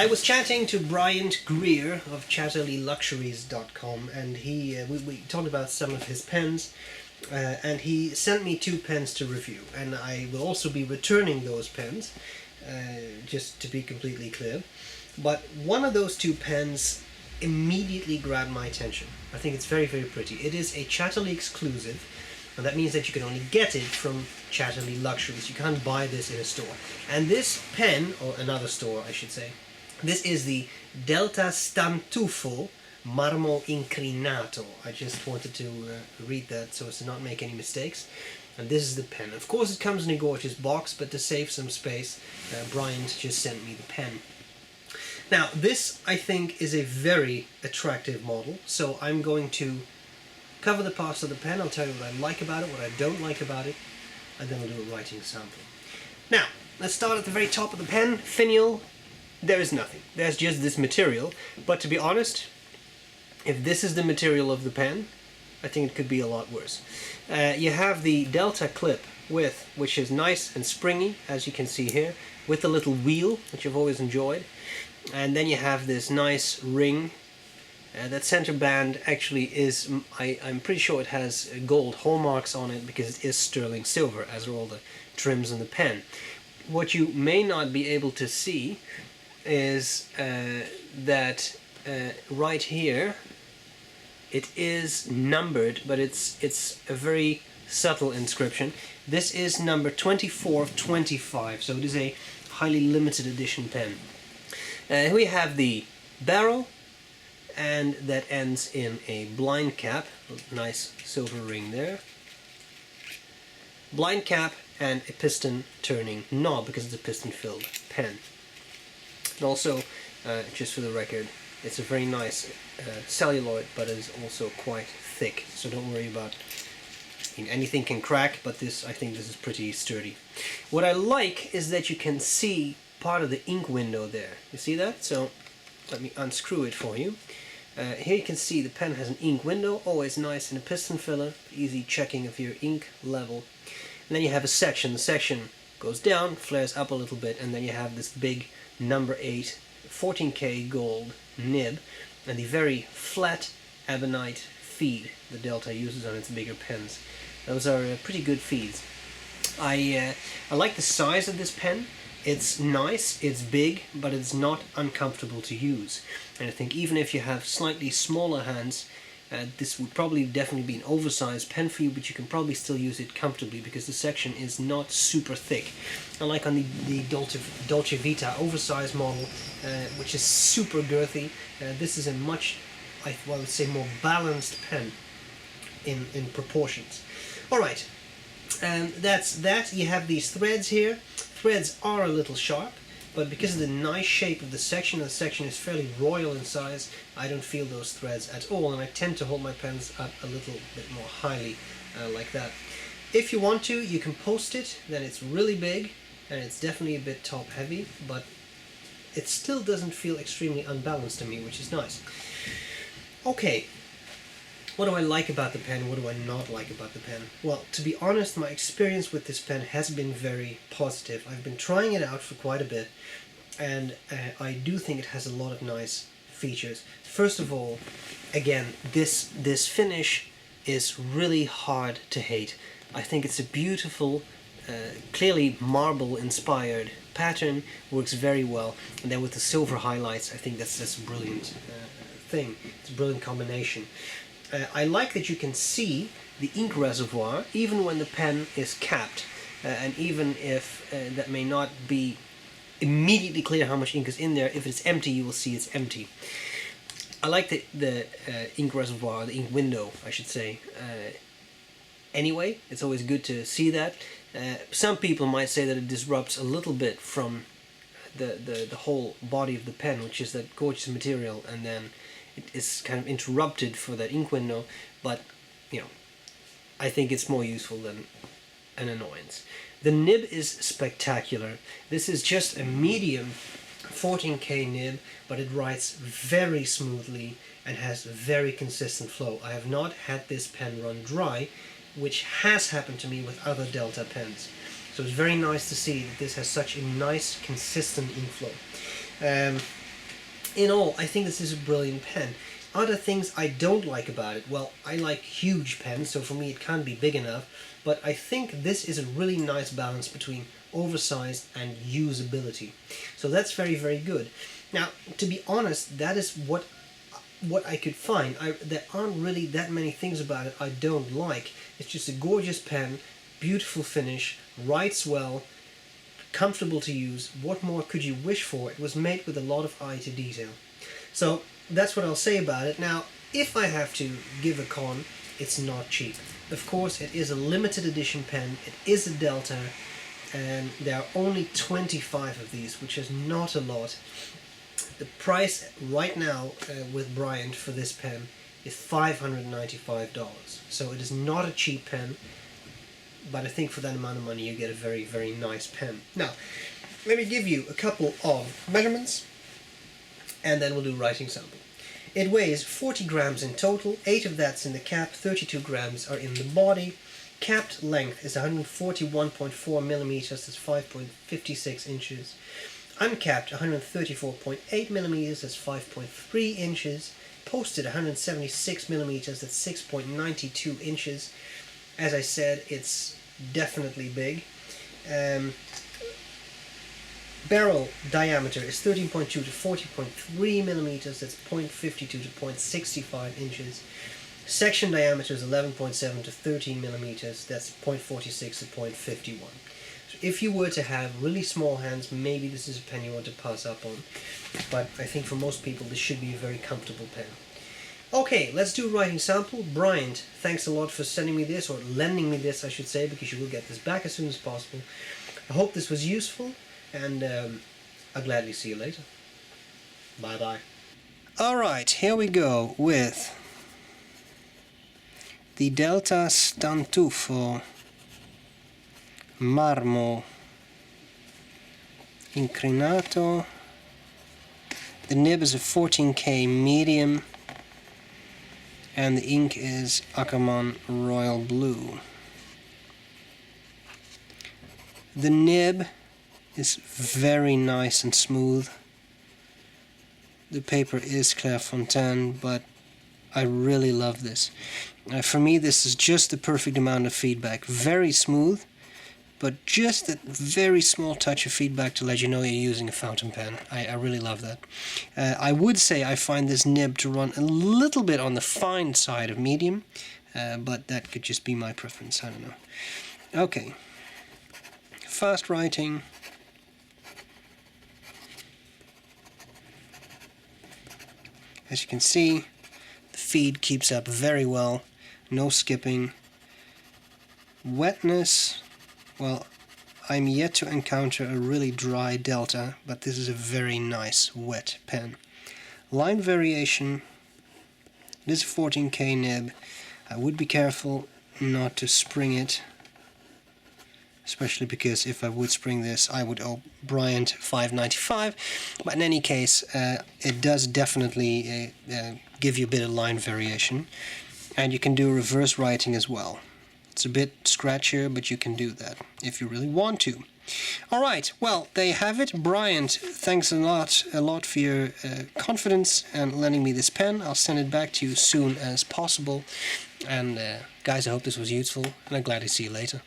I was chatting to Bryant Greer of ChatterleyLuxuries.com, and we talked about some of his pens, and he sent me 2 pens to review, and I will also be returning those pens, just to be completely clear. But one of those 2 pens immediately grabbed my attention. I think it's very, very pretty. It is a Chatterley exclusive, and that means that you can only get it from Chatterley Luxuries. You can't buy this in a store. And this pen, or another store I should say, this is the Stantuffo Marmo Incrinato. I just wanted to read that so as to not make any mistakes. And this is the pen. Of course it comes in a gorgeous box, but to save some space, Bryant just sent me the pen. Now this, I think, is a very attractive model, so I'm going to cover the parts of the pen. I'll tell you what I like about it, what I don't like about it, and then we'll do a writing sample. Now, let's start at the very top of the pen. Finial. There is nothing. There's just this material, but to be honest, if this is the material of the pen, I think it could be a lot worse. You have the delta clip which is nice and springy, as you can see here, with the little wheel, which I've always enjoyed. And then you have this nice ring. That center band actually is, I'm pretty sure it has gold hallmarks on it because it is sterling silver, as are all the trims in the pen. What you may not be able to see is that right here it is numbered, but it's a very subtle inscription. This is number 24 of 25, so it is a highly limited edition pen. Here we have the barrel, and that ends in a blind cap. Nice silver ring there. Blind cap and a piston turning knob because it's a piston filled pen. And also, just for the record, it's a very nice celluloid, but it is also quite thick, so don't worry about, anything can crack, but this, I think this is pretty sturdy. What I like is that you can see part of the ink window there. You see that? So let me unscrew it for you. Here you can see the pen has an ink window, always nice in a piston filler, easy checking of your ink level. And then you have a section. The section goes down, flares up a little bit, and then you have this big number 8 14K gold nib and the very flat ebonite feed the Delta uses on its bigger pens. Those are pretty good feeds. I like the size of this pen. It's nice, it's big, but it's not uncomfortable to use. And I think even if you have slightly smaller hands, this would probably definitely be an oversized pen for you, but you can probably still use it comfortably because the section is not super thick. Unlike on the Dolce Vita oversized model, which is super girthy, this is a much, I would say, more balanced pen in proportions. Alright, that's that. You have these threads here. Threads are a little sharp, but because of the nice shape of the section is fairly royal in size, I don't feel those threads at all, and I tend to hold my pens up a little bit more highly like that. If you want to, you can post it, then it's really big, and it's definitely a bit top heavy, but it still doesn't feel extremely unbalanced to me, which is nice. Okay. What do I like about the pen? What do I not like about the pen? Well, to be honest, my experience with this pen has been very positive. I've been trying it out for quite a bit, and I do think it has a lot of nice features. First of all, again, this finish is really hard to hate. I think it's a beautiful, clearly marble-inspired pattern, works very well, and then with the silver highlights, I think that's a brilliant thing. It's a brilliant combination. I like that you can see the ink reservoir even when the pen is capped, and even if that may not be immediately clear how much ink is in there, if it's empty you will see it's empty. I like the ink reservoir, the ink window I should say. Anyway, it's always good to see that. Some people might say that it disrupts a little bit from the whole body of the pen, which is that gorgeous material, and then it is kind of interrupted for that ink window, but I think it's more useful than an annoyance. The nib is spectacular. This is just a medium 14K nib, but it writes very smoothly and has very consistent flow. I have not had this pen run dry, which has happened to me with other Delta pens. So it's very nice to see that this has such a nice consistent ink flow. in all, I think this is a brilliant pen. Other things I don't like about it, well, I like huge pens, so for me it can't be big enough, but I think this is a really nice balance between oversized and usability. So that's very, very good. Now, to be honest, that is what I could find. There aren't really that many things about it I don't like. It's just a gorgeous pen, beautiful finish, writes well, comfortable to use. What more could you wish for? It was made with a lot of eye to detail. So that's what I'll say about it. Now, if I have to give a con, it's not cheap. Of course, it is a limited edition pen. It is a Delta, and there are only 25 of these, which is not a lot. The price right now with Bryant for this pen is $595. So it is not a cheap pen, but I think for that amount of money you get a very, very nice pen. Now, let me give you a couple of measurements, and then we'll do writing sample. It weighs 40 grams in total, 8 of that's in the cap, 32 grams are in the body. Capped length is 141.4 millimeters, that's 5.56 inches. Uncapped 134.8 millimeters, that's 5.3 inches. Posted 176 millimeters, that's 6.92 inches. As I said, it's definitely big. Barrel diameter is 13.2 to 40.3 millimeters, that's 0.52 to 0.65 inches. Section diameter is 11.7 to 13 millimeters, that's 0.46 to 0.51. So if you were to have really small hands, maybe this is a pen you want to pass up on, but I think for most people this should be a very comfortable pen. Okay, let's do writing sample. Bryant, thanks a lot for sending me this, or lending me this I should say, because you will get this back as soon as possible. I hope this was useful, and I'll gladly see you later. Bye bye. Alright, here we go with the Delta Stantuffo Marmo Incrinato. The nib is a 14K medium, and the ink is Ackerman Royal Blue. The nib is very nice and smooth. The paper is Clairefontaine, but I really love this. For me, this is just the perfect amount of feedback. Very smooth, but just a very small touch of feedback to let you know you're using a fountain pen. I really love that. I would say I find this nib to run a little bit on the fine side of medium, but that could just be my preference, I don't know. Okay, fast writing. As you can see, the feed keeps up very well, no skipping. Wetness, well, I'm yet to encounter a really dry Delta, but this is a very nice wet pen. Line variation, it is a 14K nib. I would be careful not to spring it, especially because if I would spring this I would owe Bryant $5.95, but in any case it does definitely give you a bit of line variation, and you can do reverse writing as well. It's a bit scratchier, but you can do that if you really want to. Alright, well, there you have it. Bryant, thanks a lot for your confidence and lending me this pen. I'll send it back to you as soon as possible, and guys, I hope this was useful, and I'm glad to see you later.